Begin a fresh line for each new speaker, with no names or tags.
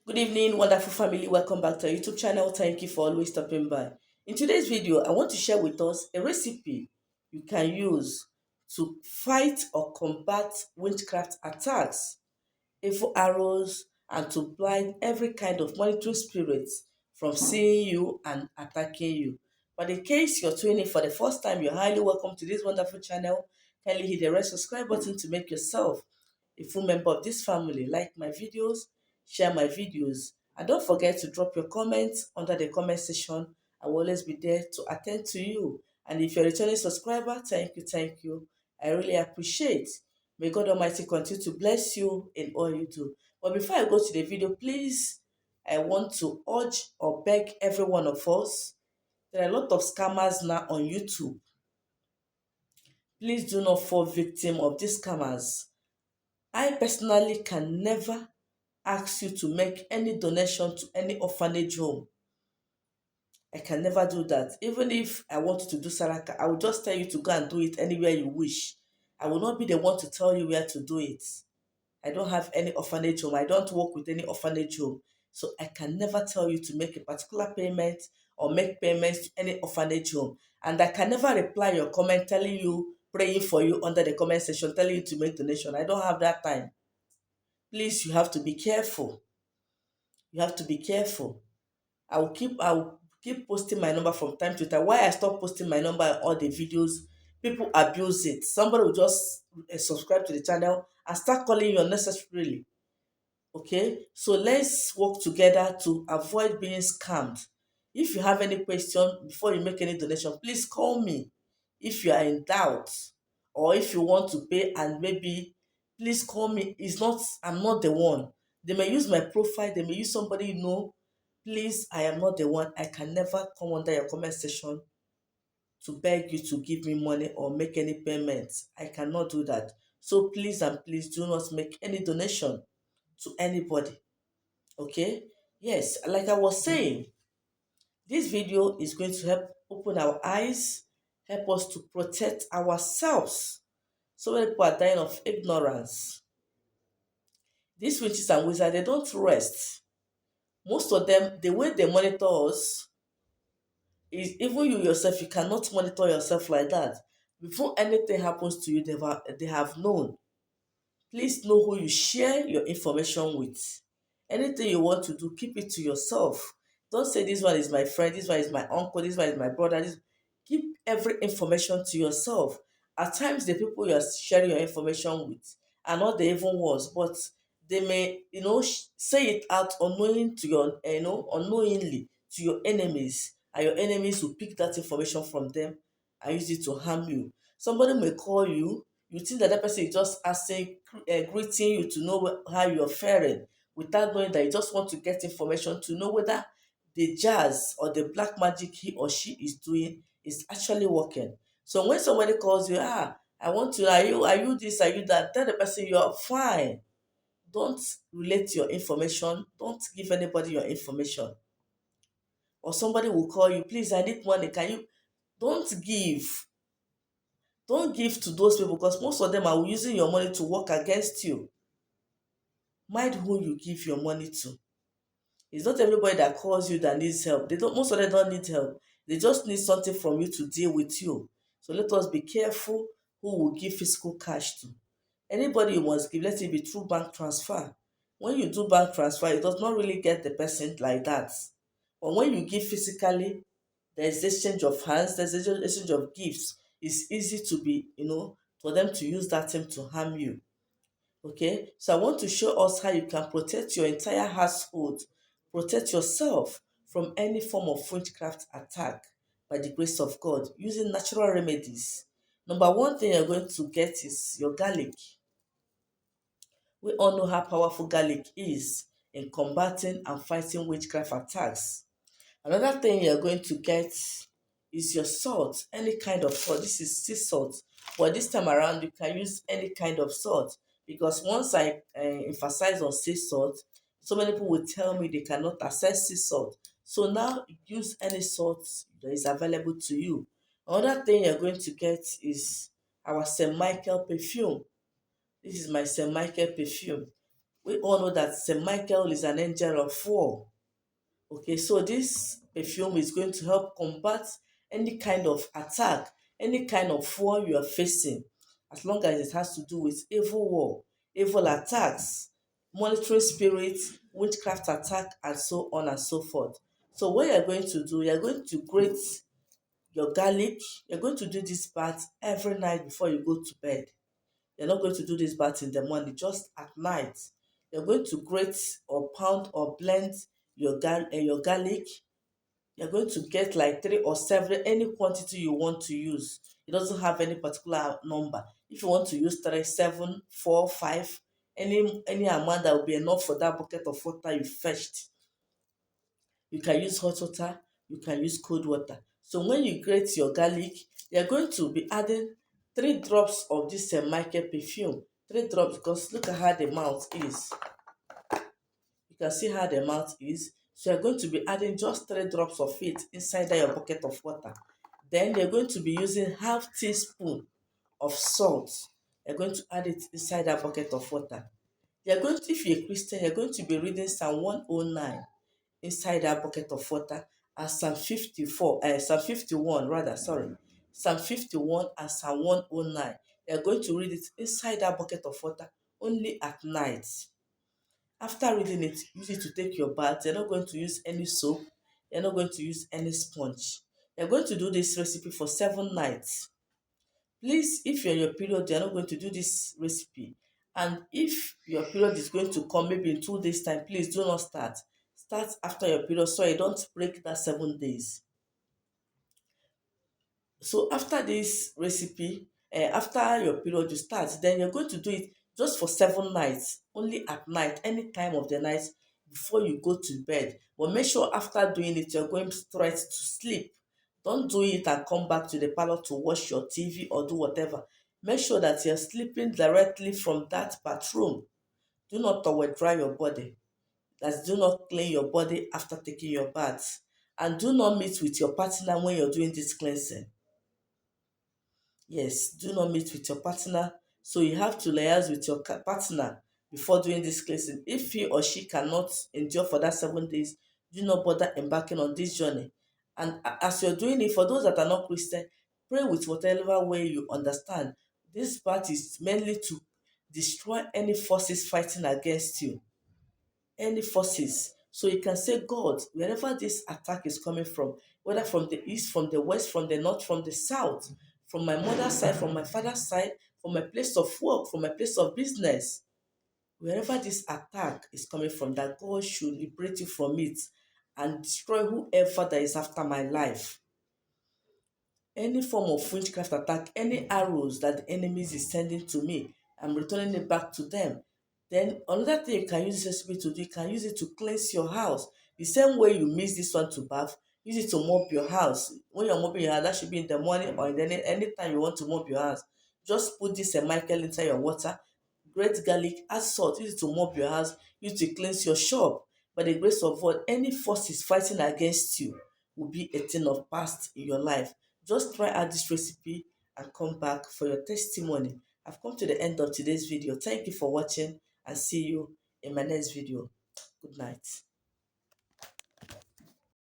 Good evening, wonderful family. Welcome back to our YouTube channel. Thank you for always stopping by. In today's video, I want to share with us a recipe you can use to fight or combat witchcraft attacks, evil arrows, and to blind every kind of monitoring spirits from seeing you and attacking you. But in case you're tuning in for the first time, you're highly welcome to this wonderful channel. Kindly hit the red subscribe button to make yourself a full member of this family. Like my videos, share my videos, and don't forget to drop your comments under the comment section. I will always be there to attend to you. And if you're a returning subscriber, thank you, thank you. I really appreciate. May God Almighty continue to bless you in all you do. But before I go to the video, please, I want to urge or beg every one of us. There are a lot of scammers now on YouTube. Please do not fall victim of these scammers. I personally can never ask you to make any donation to any orphanage home. I can never do that. Even if I want you to do Saraka, I will just tell you to go and do it anywhere you wish. I will not be the one to tell you where to do it. I don't have any orphanage home. I don't work with any orphanage home. So I can never tell you to make a particular payment or make payments to any orphanage home. And I can never reply your comment telling you, praying for you under the comment section, telling you to make donation. I don't have that time. Please, you have to be careful. You have to be careful. I will keep posting my number from time to time. Why I stop posting my number in all the videos, people abuse it. Somebody will just subscribe to the channel and start calling you unnecessarily. Okay, so let's work together to avoid being scammed. If you have any question before you make any donation, please call me. If you are in doubt or if you want to pay and maybe, please call me. I'm not the one. They may use my profile, they may use somebody you know. Please, I am not the one. I can never come under your comment section to beg you to give me money or make any payments. I cannot do that. So please and please do not make any donation to anybody. Okay? Yes, like I was saying, this video is going to help open our eyes, help us to protect ourselves. So many people are dying of ignorance. These witches and wizards, they don't rest. Most of them, the way they monitor us is even you yourself, you cannot monitor yourself like that. Before anything happens to you, they have known. Please know who you share your information with. Anything you want to do, keep it to yourself. Don't say this one is my friend, this one is my uncle, this one is my brother. Keep every information to yourself. At times, the people you are sharing your information with are not the even ones, but they may, say it out unknowingly to your enemies, and your enemies will pick that information from them and use it to harm you. Somebody may call you. You think that person is just asking, greeting you to know how you're faring, without knowing that you just want to get information to know whether the jazz or the black magic he or she is doing is actually working. So when somebody calls you, I want to, are you this, are you that? Tell the person you're fine. Don't relate your information. Don't give anybody your information. Or somebody will call you, please, I need money. Can you? Don't give. Don't give to those people because most of them are using your money to work against you. Mind who you give your money to. It's not everybody that calls you that needs help. They don't. Most of them don't need help. They just need something from you to deal with you. So let us be careful who will give physical cash to. Anybody you must give, let it be through bank transfer. When you do bank transfer, it does not really get the person like that. But when you give physically, there's exchange of hands, there's exchange of gifts. It's easy to be, for them to use that thing to harm you. Okay, so I want to show us how you can protect your entire household, protect yourself from any form of witchcraft attack by the grace of God using natural remedies. Number one thing you're going to get is your garlic. We all know how powerful garlic is in combating and fighting witchcraft attacks. Another thing you're going to get is your salt, any kind of salt. This is sea salt, but this time around you can use any kind of salt because once I emphasize on sea salt, so many people will tell me they cannot access sea salt. So now use any salt that is available to you. Another thing you're going to get is our St. Michael perfume. This is my St. Michael perfume. We all know that St. Michael is an angel of war. Okay, so this perfume is going to help combat any kind of attack, any kind of war you are facing, as long as it has to do with evil war, evil attacks, monitoring spirits, witchcraft attack, and so on and so forth. So what you're going to do, you're going to grate your garlic. You're going to do this bath every night before you go to bed. You're not going to do this bath in the morning, just at night. You're going to grate or pound or blend your garlic. You're going to get like three or seven, any quantity you want to use. It doesn't have any particular number. If you want to use three, seven, four, five, any amount that will be enough for that bucket of water you fetched. You can use hot water, you can use cold water. So when you grate your garlic, you're going to be adding 3 drops of this Michael perfume. 3 drops, because look at how the mouth is. You can see how the mouth is. So you're going to be adding just 3 drops of it inside your bucket of water. Then you're going to be using half teaspoon of salt. You're going to add it inside that bucket of water. You're going to, if you're a Christian, you're going to be reading Psalm 109 inside that bucket of water, and Psalm 51 rather, sorry. Psalm 51 and Psalm 109. You're going to read it inside that bucket of water only at night. After reading it, use it to take your bath. You're not going to use any soap. You're not going to use any sponge. You're going to do this recipe for 7 nights. Please, if you're in your period, you're not going to do this recipe. And if your period is going to come maybe in 2 days' time, please do not start. Start after your period so you don't break that 7 days. So after this recipe, after your period you start, then you're going to do it just for 7 nights, only at night, any time of the night before you go to bed. But make sure after doing it, you're going straight to sleep. Don't do it and come back to the parlor to watch your TV or do whatever. Make sure that you're sleeping directly from that bathroom. Do not towel dry your body. That do not clean your body after taking your bath. And do not meet with your partner when you're doing this cleansing. Yes, do not meet with your partner. So you have to liaise with your partner before doing this cleansing. If he or she cannot endure for that 7 days, do not bother embarking on this journey. And as you're doing it, for those that are not Christian, pray with whatever way you understand. This part is mainly to destroy any forces fighting against you, any forces. So you can say, God, wherever this attack is coming from, whether from the east, from the west, from the north, from the south, from my mother's side, from my father's side, from my place of work, from my place of business, wherever this attack is coming from, that God should liberate you from it and destroy whoever that is after my life. Any form of witchcraft attack, any arrows that the enemies is sending to me, I'm returning it back to them. Then another thing you can use this recipe to do, you can use it to cleanse your house. The same way you mix this one to bath, use it to mop your house. When you're mopping your house, that should be in the morning or in any time you want to mop your house. Just put this Michael inside your water, grate garlic, add salt, use it to mop your house, use it to cleanse your shop. By the grace of God, any forces fighting against you will be a thing of past in your life. Just try out this recipe and come back for your testimony. I've come to the end of today's video. Thank you for watching and see you in my next video. Good night.